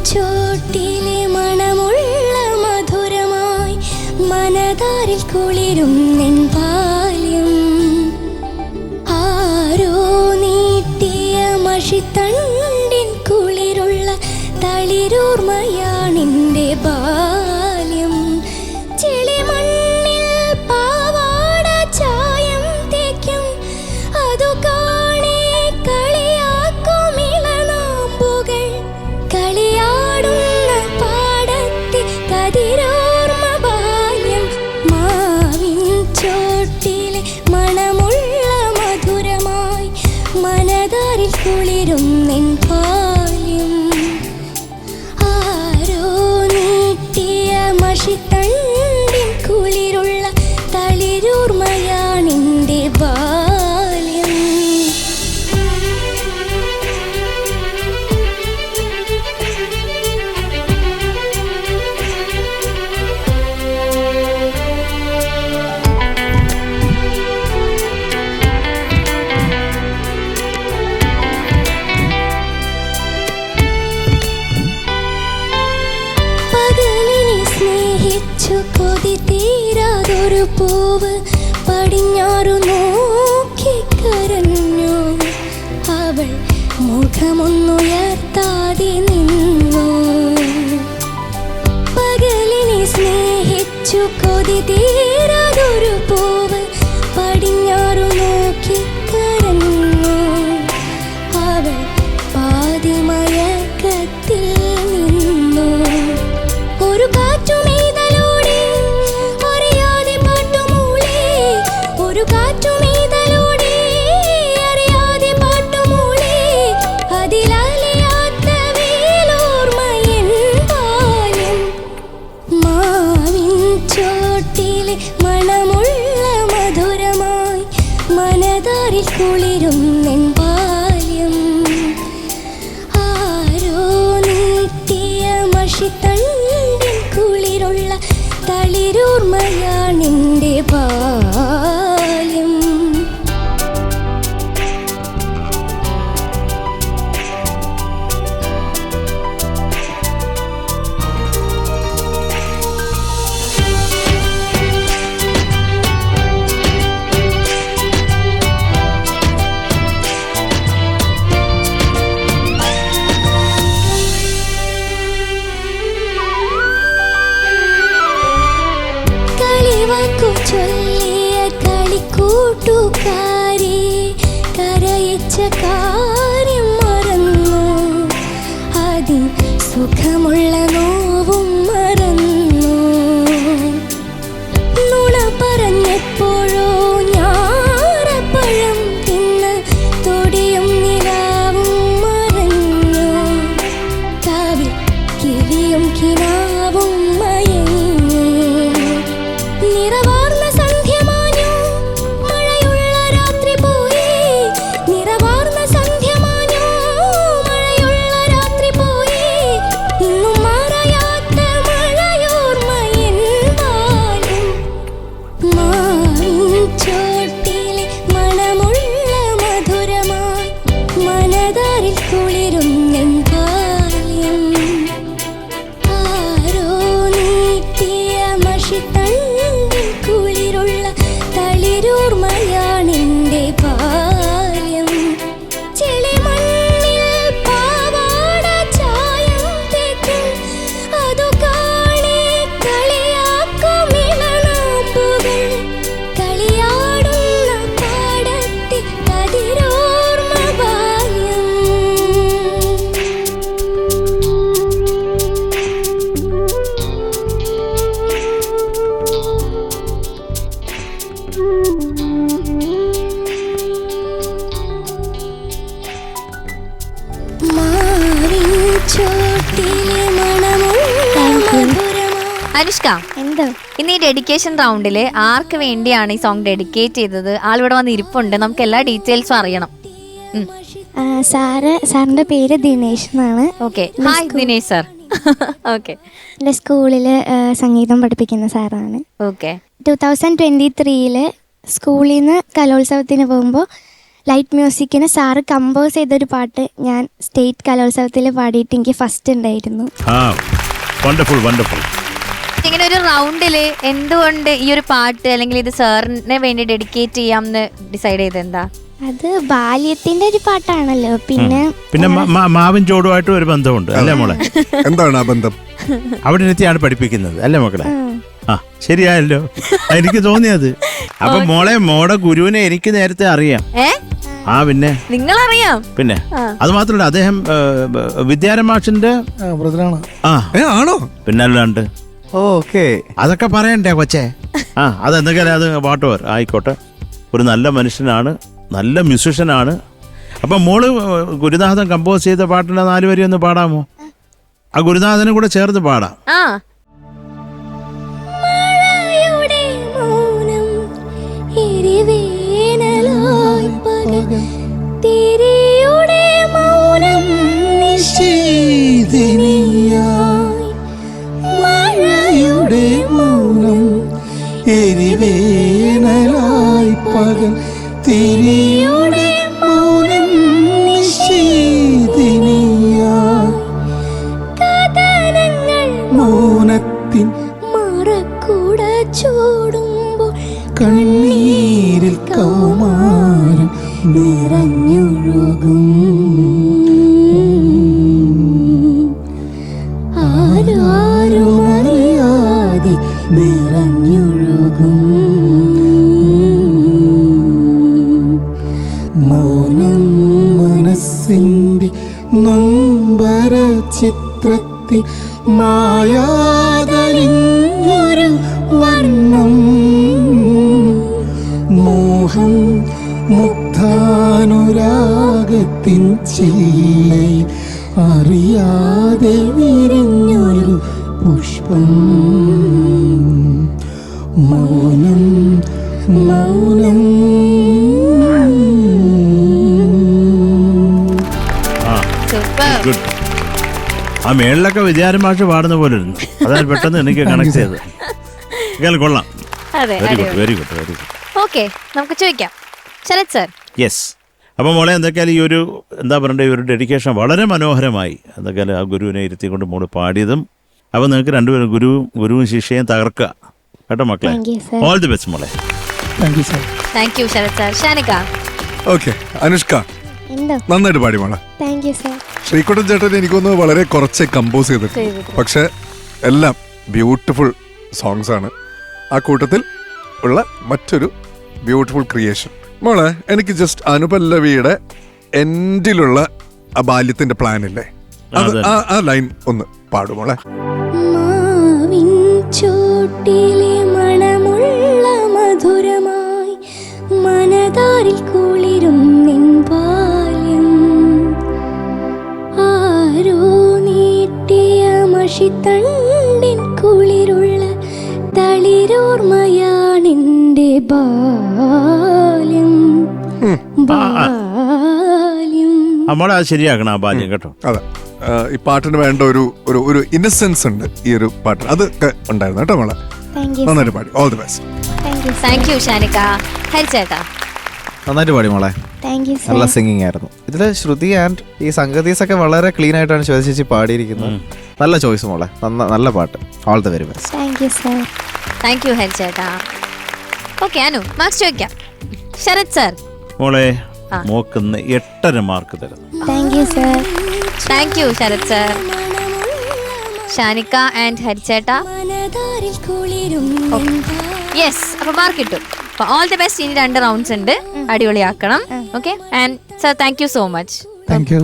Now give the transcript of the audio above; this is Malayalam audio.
ചോട്ടിലെ മണമുള്ള മധുരമായി മനതാരിൽ കുളിരും നിൻ ബാല്യം. ആരോ നീട്ടിയ മഷിത്തണ്ടിൻ കുളിരുള്ള തളിരോർമയാണെൻ്റെ ബാല്യം. ചെളിമണ്ണിൽ പാവാട ചായം തേക്കും അതു കാണേ കളിയാക്കും ഇളനാമ്പുകൾ. കളിയാടുന്ന പാടത്തെ കതിരോർമ ബാല്യം. മാവിൻ ചോട്ടിലെ മണമുള്ള മധുരമായി മനതാരിൽ കുളിരും നിൻ ബാല്യം. ആരോ നീട്ടിയ മഷിത്തണ്ടിൻ കുളിരുള്ള തളിരോർമയാണെൻ്റെ ബാല്യം. പകലിനെ സ്നേഹിച്ചു കൊതി തീരാതൊരു പൂവ് പടിഞ്ഞാറു നോക്കി കരഞ്ഞു. അവൾ മുഖമൊന്നുയർത്താതെ നിന്നു. പകലിനെ സ്നേഹിച്ചു കൊതി തീരാതൊരു പൂവ് പടിഞ്ഞാറു നോക്കി കരഞ്ഞു. അവൾ പാതിമയക്കത്തിൽ നിന്നു. ഒരു കാറ്റുമെയ്തലോടെ അറിയാതെ പാട്ടുമൂളി. ഒരു കാറ്റുമെയ്തലോടെ അറിയാതെ പാട്ടുമൂളി. അതിലലയാത്ത വേലോർമയൻ ബാല്യം. മാവിൻ ചോട്ടിലെ മണമുള്ള മധുരമായി മനതാരിൽ കുളിരും നിൻ ബാല്യം. ആരോ നീട്ടിയ മഷിത്തണ്ടിൻ കുളിരുള്ള തളിരോർമയാണെൻ്റെ ബാല്യം. കളിവാക്കു ചൊല്ലിയ കളിക്കൂട്ടുകാരി കരയിച്ച കാര്യം മറന്നു. അതിൻ സുഖമുള്ള നോവും മറന്നു. നുണ പറഞ്ഞപ്പോഴോ ഞാറപ്പഴം തിന്ന് തൊടിയും നിലാവും മറഞ്ഞു. കാവിൽ കിളിയും കിനാവും മയങ്ങി. നിറവാർന്ന സന്ധ്യ മാഞ്ഞു മഴയുള്ള രാത്രി പോയി. നിറവാർന്ന സന്ധ്യ മാഞ്ഞു മഴയുള്ള രാത്രി പോയി. ഇന്നും മറയാത്ത മഴയോർമയൻ ബാല്യം. മാവിൻ ചോട്ടിലെ മണമുള്ള മധുരമായി മനതാരിൽ കുളിരും നിൻ ബാല്യം. ആരോ നീട്ടിയ മഷിത്തണ്ടിൻ കുളിരുള്ള തളിരോർമയാണെൻ്റെ ബാല്യം. ചെളിമണ്ണിൽ പാവാട ചായം തേക്കും അതു കാണേ കളിയാക്കും ഇളനാമ്പുകൾ. കളിയാടുന്ന പാടത്തെ കതിരോർമ ബാല്യം. മാവിൻ ചോട്ടിലെ മണമുള്ള മധുരമായി. അനുഷ്ക, എന്തോ ഇന്ന് ഈ ഡെഡിക്കേഷൻ റൗണ്ടില് ആർക്ക് വേണ്ടിയാണ് ഈ സോങ് ഡെഡിക്കേറ്റ് ചെയ്തത്? ആളിവിടെ വന്ന് ഇരിപ്പുണ്ട്, നമുക്ക് എല്ലാ ഡീറ്റെയിൽസും അറിയണം. സാറിന്റെ പേര് ദിനേശ് എന്നാണ്. Okay, hi Dinesh sir. Okay, എൻ്റെ സ്കൂളിൽ സംഗീതം പഠിപ്പിക്കുന്ന സാറാണ്. ഓക്കെ. 2023 സ്കൂളിൽ നിന്ന് കലോത്സവത്തിന് പോകുമ്പോൾ ലൈറ്റ് മ്യൂസിക്കിന് സാറ് കമ്പോസ് ചെയ്തൊരു പാട്ട് ഞാൻ സ്റ്റേറ്റ് കലോത്സവത്തിൽ പാടിയിട്ട് എനിക്ക് ഫസ്റ്റ് ഉണ്ടായിരുന്നു. Wonderful wonderful. ഇങ്ങനെ ഒരു റൗണ്ടില് എന്തുകൊണ്ട് ഈ ഒരു പാട്ട് അല്ലെങ്കിൽ ഇത് സാറിന് വേണ്ടി ഡെഡിക്കേറ്റ് ചെയ്യാമെന്ന് ഡിസൈഡ് ചെയ്ത് എന്താ? അത് ബാല്യത്തിന്റെ ഒരു പാട്ടാണല്ലോ. പിന്നെ മാവിൻ ചോടുമായിട്ട് ഒരു ബന്ധമുണ്ട് അല്ലേ മോളെ? എന്താണ് ആ ബന്ധം? അവിടെ ഇരുത്തിയാണ് പഠിപ്പിക്കുന്നത് അല്ലേ മക്കളെ? ആ ശരിയായല്ലോ, എനിക്ക് തോന്നിയത്. അപ്പൊ മോടെ ഗുരുവിനെ എനിക്ക് നേരത്തെ അറിയാം. പിന്നെ നിങ്ങളറിയാം? പിന്നെ അത് മാത്രമല്ല, അദ്ദേഹം വിദ്യാരമാഷിന്റെ ആണോ? പിന്നെ അല്ലാണ്ട് അതൊക്കെ പറയണ്ടേ കൊച്ചേ? അതെന്തൊക്കെയാലും അത് വാട്ടോർ ആയിക്കോട്ടെ. ഒരു നല്ല മനുഷ്യനാണ്, നല്ല മ്യൂസിഷ്യനാണ്. അപ്പൊ മോള് ഗുരുനാഥൻ കമ്പോസ് ചെയ്ത പാട്ടിന്റെ 4 വരി ഒന്ന് പാടാമോ? ആ ഗുരുനാഥനും കൂടെ ചേർത്ത് പാടാം. എരിവേനലായി പകൽ തിരിയുടെ മൗനം നിശീതിനിയായി മൗനത്തിൻ മറക്കൂട ചൂടുമ്പോൾ കണ്ണീരിൽ കൗമാരം നിറഞ്ഞൊഴുകും. ആരും അറിയാതെ നിറഞ്ഞൊഴുകും. മൗനം മനസ്സിൻ്റെ നൊമ്പര ചിത്രത്തിൽ മായാതലിഞ്ഞൊരു വർണ്ണം. മോഹം മുഗ്ധാനുരാഗത്തിൻ ചില്ലയിൽ അറിയാതെ വിരിഞ്ഞൊരു പുഷ്പം. മൗനം മൗനം. ആ മേളിലൊക്കെ വിദ്യാരമാഷ് പാടുന്ന പോലെ ഇരുന്നു. അതാണ് പെട്ടെന്ന് എനിക്ക് കണക്ട് ചെയ്തത്. കൊള്ളാം. Very good very good very good. Okay, നമുക്ക് ചോദിക്കാം ശരത് സർ. യെസ്. അപ്പോൾ മോളെ എന്തൊക്കെയാലും ഈ ഒരു എന്താ പറയണ്ടേ, ഈ ഒരു ഡെഡിക്കേഷൻ വളരെ മനോഹരമായി. എന്തൊക്കെയാലും ആ ഗുരുവിനെ ഇരുത്തിക്കൊണ്ട് മോള് പാടിയതും. അപ്പോൾ നിങ്ങൾക്ക് രണ്ടുപേരും ഗുരുവും ശിഷ്യയും തകർക്കുക കേട്ടോ മക്കളെ. ഓൾ ദി ബെസ്റ്റ് മോളെ. Thank you Sharath sir. Shanika. Okay, Anushka നന്നായിട്ട് പാടി മോളെ. ശ്രീകുട്ടൻ ചേട്ടൻ എനിക്കൊന്ന് വളരെ കുറച്ച് കമ്പോസ് ചെയ്തിട്ടുണ്ട്, പക്ഷെ എല്ലാം ബ്യൂട്ടിഫുൾ സോങ്സ് ആണ്. ആ കൂട്ടത്തിൽ ഉള്ള മറ്റൊരു ബ്യൂട്ടിഫുൾ ക്രിയേഷൻ. മോളെ, എനിക്ക് ജസ്റ്റ് അനുപല്ലവിയുടെ എൻഡിലുള്ള ആ ബാല്യത്തിന്റെ പ്ലാൻ ഇല്ലേ, ആ ലൈൻ ഒന്ന് പാടുമോളെ. മാവിൻ ചോട്ടിലെ മണമുള്ള മധുരമായി മനതാരിൽ കുളിരും നിൻ ബാല്യം. ആരോ നീട്ടിയ മഷിത്തണ്ടിൻ കുളിരുള്ള തളിരോർമയാണെന്റെ ബാല്യം. നമ്മളെ അത് ശരിയാക്കണം ആ ബാല്യം കേട്ടോ. അതെ, ഈ പാട്ടിന് വേണ്ട ഒരു ഇന്നസെൻസ് ഉണ്ട് ഈ ഒരു പാട്ട്. അതൊക്കെ ഉണ്ടായിരുന്നു കേട്ടോ മോളെ. നന്നായിട്ട് പാടി. All the best. Thank you Shanika. ഹരിച്ചേട്ടാ. നന്നായിട്ട് പാടി മോളെ, നല്ല സിംഗിങ് ആയിരുന്നു. ഇതില് ശ്രുതി ആൻഡ് ഈ സംഗതീസ് ഒക്കെ വളരെ ക്ലീൻ ആയിട്ടാണ് ശ്വേത ചേച്ചി പാടിയിരിക്കുന്നത്. നല്ല ചോയ്സ് മോളെ, നല്ല പാട്ട്. All the very best. Thank you ഹരിച്ചേട്ടാ. ഓക്കെ അനു, മാർക്സ് ചോദിക്കാം. ശരത് സർ. മോളെ മോക്കുന്ന 8.5 മാർക്ക് തരുന്നു. Thank you Sharath sir. Shanika and ഹരിച്ചേട്ടാ. യെസ്, അപ്പൊ മാർക്ക് കിട്ടും. അപ്പൊ ഓൾ ദി ബെസ്റ്റ്. ഇനി 2 റൗണ്ട്സ് ഉണ്ട്, അടിപൊളിയാക്കണം. Okay, and sir thank you so much. Thank U.